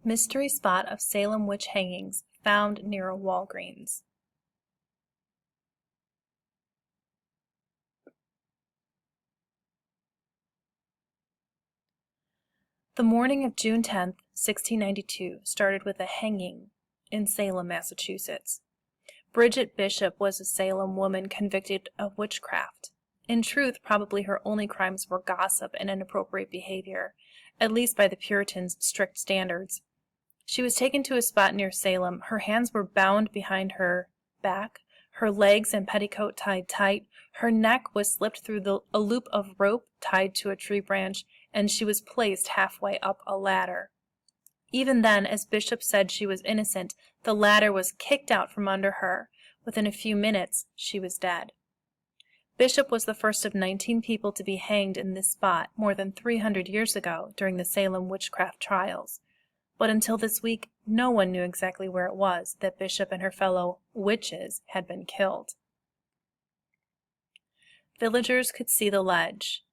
Mystery spot of Salem witch hangings found near a Walgreens. The morning of June 10, 1692, started with a hanging in Salem, Massachusetts. Bridget Bishop was a Salem woman convicted of witchcraft. In truth, probably her only crimes were gossip and inappropriate behavior, at least by the Puritans' strict standards. She was taken to a spot near Salem. Her hands were bound behind her back, her legs and petticoat tied tight, her neck was slipped through a loop of rope tied to a tree branch, and she was placed halfway up a ladder. Even then, as Bishop said she was innocent, the ladder was kicked out from under her. Within a few minutes, she was dead. Bishop was the first of 19 people to be hanged in this spot more than 300 years ago during the Salem witchcraft trials. But until this week, no one knew exactly where it was that Bishop and her fellow witches had been killed. Villagers could see the ledge.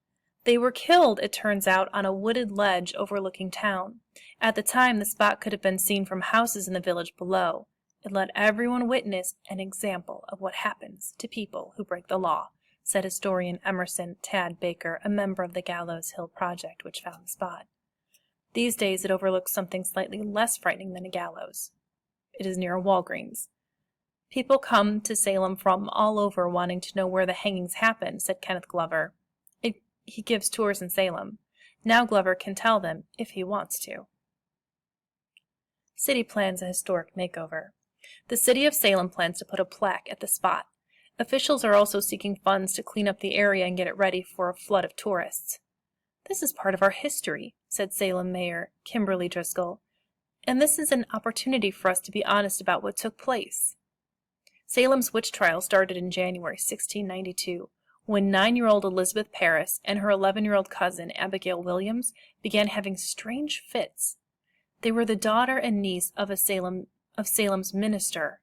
They were killed, it turns out, on a wooded ledge overlooking town. At the time, the spot could have been seen from houses in the village below. It let everyone witness an example of what happens to people who break the law, said historian Emerson Tad Baker, a member of the Gallows Hill Project, which found the spot. These days, it overlooks something slightly less frightening than a gallows. It is near a Walgreens. People come to Salem from all over wanting to know where the hangings happened, said Kenneth Glover. He gives tours in Salem. Now Glover can tell them if he wants to. City plans a historic makeover. The city of Salem plans to put a plaque at the spot. Officials are also seeking funds to clean up the area and get it ready for a flood of tourists. This is part of our history, said Salem Mayor Kimberly Driscoll, and this is an opportunity for us to be honest about what took place. Salem's witch trial started in January 1692, when 9-year-old Elizabeth Parris and her 11-year-old cousin Abigail Williams began having strange fits. They were the daughter and niece of Salem's minister.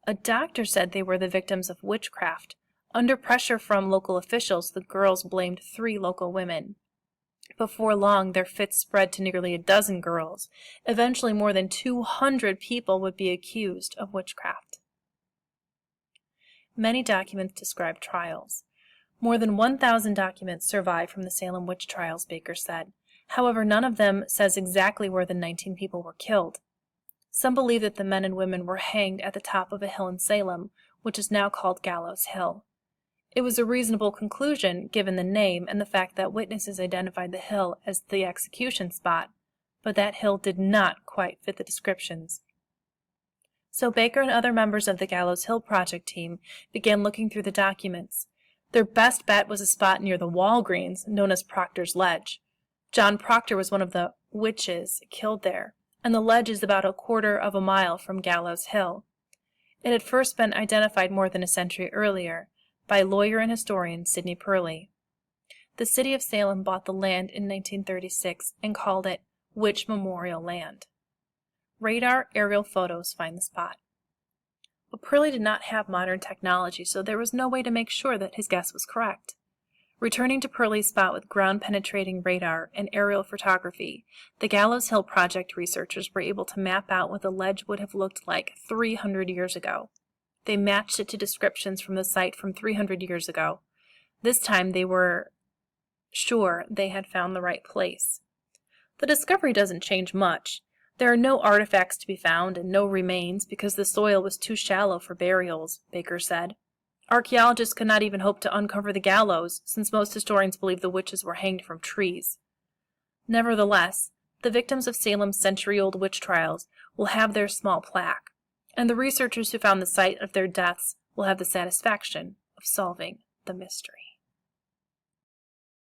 A doctor said they were the victims of witchcraft. Under pressure from local officials, the girls blamed 3 local women. Before long, their fits spread to nearly a dozen girls. Eventually, more than 200 people would be accused of witchcraft. Many documents describe trials. More than 1,000 documents survive from the Salem witch trials, Baker said. However, none of them says exactly where the 19 people were killed. Some believe that the men and women were hanged at the top of a hill in Salem, which is now called Gallows Hill. It was a reasonable conclusion, given the name and the fact that witnesses identified the hill as the execution spot, but that hill did not quite fit the descriptions. So Baker and other members of the Gallows Hill Project team began looking through the documents. Their best bet was a spot near the Walgreens, known as Proctor's Ledge. John Proctor was one of the witches killed there, and the ledge is about 1/4 of a mile from Gallows Hill. It had first been identified more than a century earlier by lawyer and historian Sidney Purley. The city of Salem bought the land in 1936 and called it Witch Memorial Land. Radar aerial photos find the spot. But Purley did not have modern technology, so there was no way to make sure that his guess was correct. Returning to Purley's spot with ground-penetrating radar and aerial photography, the Gallows Hill Project researchers were able to map out what the ledge would have looked like 300 years ago. They matched it to descriptions from the site from 300 years ago. This time they were sure they had found the right place. The discovery doesn't change much. There are no artifacts to be found and no remains because the soil was too shallow for burials, Baker said. Archaeologists could not even hope to uncover the gallows, since most historians believe the witches were hanged from trees. Nevertheless, the victims of Salem's century-old witch trials will have their small plaque, and the researchers who found the site of their deaths will have the satisfaction of solving the mystery.